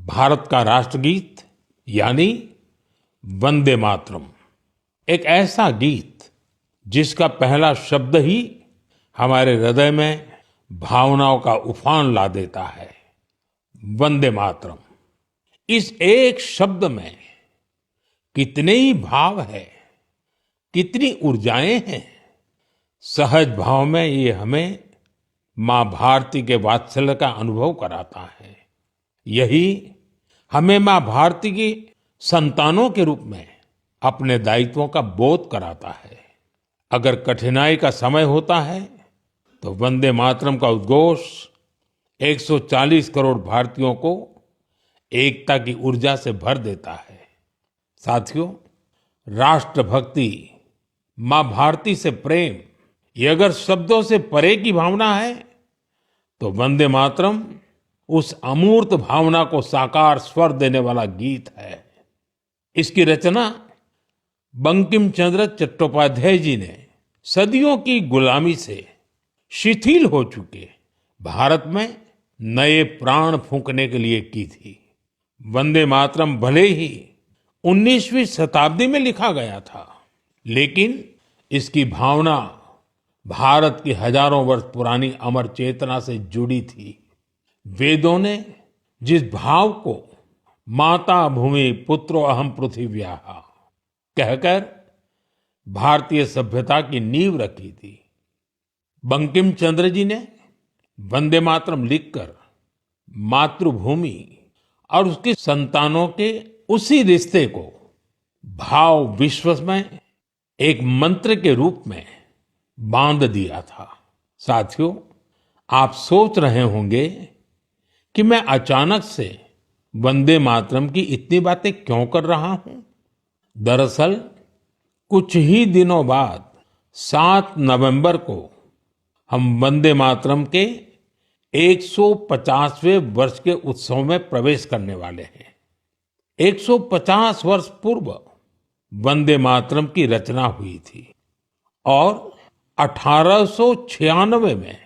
भारत का राष्ट्रगीत यानी वंदे मातरम एक ऐसा गीत जिसका पहला शब्द ही हमारे हृदय में भावनाओं का उफान ला देता है। वंदे मातरम, इस एक शब्द में कितने ही भाव है, कितनी ऊर्जाएं हैं। सहज भाव में ये हमें माँ भारती के वात्सल्य का अनुभव कराता है। यही हमें माँ भारती की संतानों के रूप में अपने दायित्वों का बोध कराता है। अगर कठिनाई का समय होता है तो वंदे मातरम का उद्घोष 140 करोड़ भारतीयों को एकता की ऊर्जा से भर देता है। साथियों, राष्ट्रभक्ति, माँ भारती से प्रेम, ये अगर शब्दों से परे की भावना है तो वंदे मातरम उस अमूर्त भावना को साकार स्वर देने वाला गीत है। इसकी रचना बंकिम चंद्र चट्टोपाध्याय जी ने सदियों की गुलामी से शिथिल हो चुके भारत में नए प्राण फूंकने के लिए की थी। वंदे मातरम भले ही 19वीं शताब्दी में लिखा गया था, लेकिन इसकी भावना भारत की हजारों वर्ष पुरानी अमर चेतना से जुड़ी थी। वेदों ने जिस भाव को माता भूमि पुत्रो अहम पृथिव्याः कहकर भारतीय सभ्यता की नींव रखी थी, बंकिम चंद्र जी ने वंदे मातरम लिखकर मातृभूमि और उसके संतानों के उसी रिश्ते को भाव विश्व में एक मंत्र के रूप में बांध दिया था। साथियों, आप सोच रहे होंगे कि मैं अचानक से वंदे मातरम की इतनी बातें क्यों कर रहा हूं। दरअसल कुछ ही दिनों बाद 7 नवंबर को हम वंदे मातरम के 150वें वर्ष के उत्सव में प्रवेश करने वाले हैं। 150 वर्ष पूर्व वंदे मातरम की रचना हुई थी और 1896 में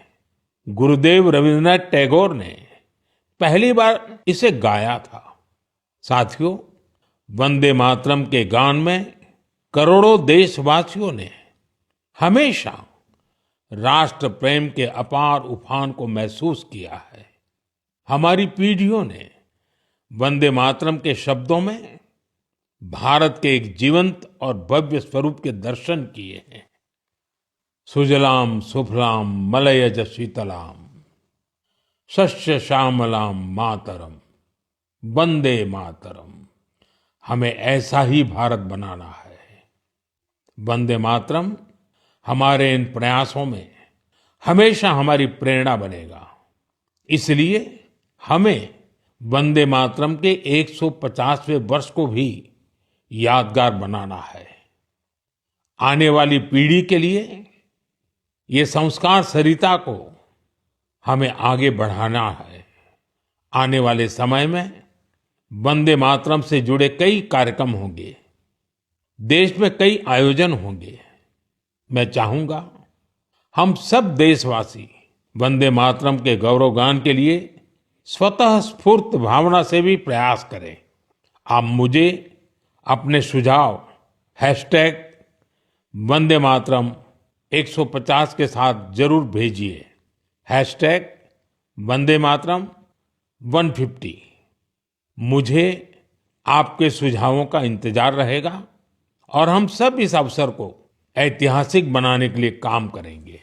गुरुदेव रविंद्रनाथ टैगोर ने पहली बार इसे गाया था। साथियों, वंदे मातरम के गान में करोड़ों देशवासियों ने हमेशा राष्ट्र प्रेम के अपार उफान को महसूस किया है। हमारी पीढ़ियों ने वंदे मातरम के शब्दों में भारत के एक जीवंत और भव्य स्वरूप के दर्शन किए हैं। सुजलाम सुफलाम मलयज शीतलाम शस्य श्यामलाम मातरम वंदे मातरम। हमें ऐसा ही भारत बनाना है। वंदे मातरम हमारे इन प्रयासों में हमेशा हमारी प्रेरणा बनेगा। इसलिए हमें वंदे मातरम के 150वें वर्ष को भी यादगार बनाना है। आने वाली पीढ़ी के लिए ये संस्कार सरिता को हमें आगे बढ़ाना है। आने वाले समय में वंदे मातरम से जुड़े कई कार्यक्रम होंगे, देश में कई आयोजन होंगे। मैं चाहूंगा हम सब देशवासी वंदे मातरम के गौरवगान के लिए स्वतः स्फूर्त भावना से भी प्रयास करें। आप मुझे अपने सुझाव #वंदे मातरम 150 के साथ जरूर भेजिए। #वंदे मातरम 150। मुझे आपके सुझावों का इंतजार रहेगा और हम सब इस अवसर को ऐतिहासिक बनाने के लिए काम करेंगे।